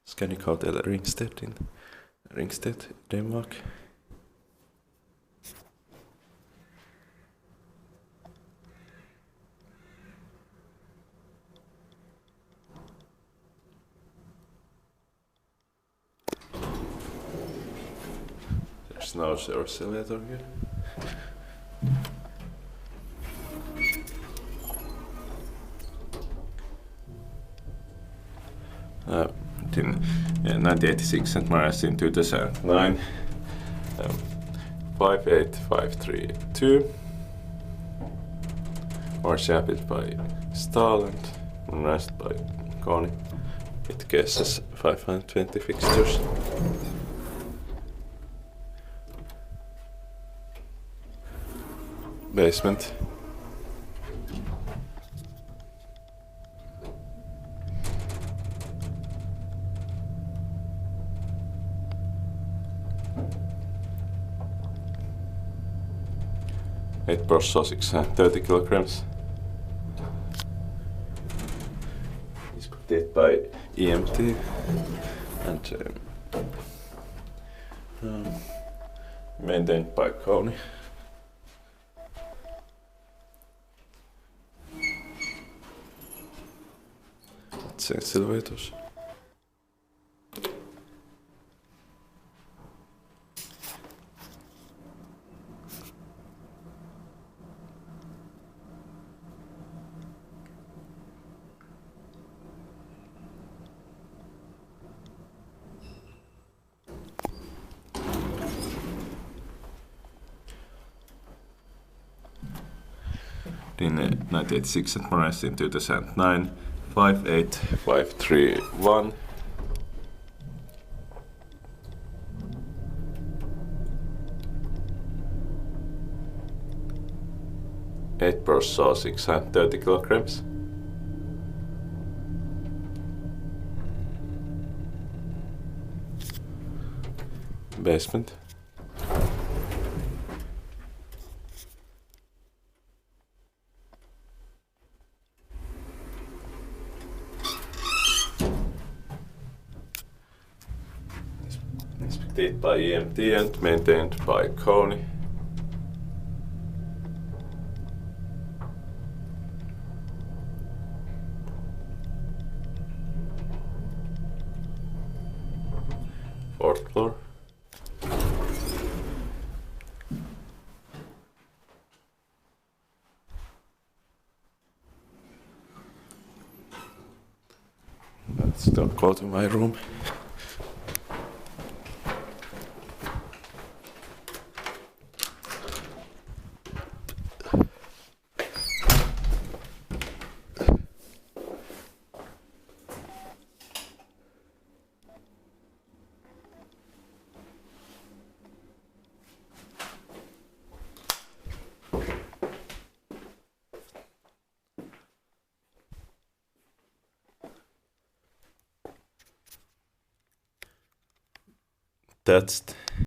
Scandic Hotel Ringsted in Ringsted, Denmark. There's no elevator here. In 1986 and modernized in 2009. 58532. Originally built by Stahl and modernized by Kone. It cases 520 fixtures. Basement. Eight processors, 30 kilograms. It's protected by EMT and maintained by Kone. That's elevators. In 1986 and modernized in 2009, 58531. Eight processors, 30 kilograms. Basement. Inspected by EMT and maintained by Kone. Fourth floor. Let's don't go to my room. That's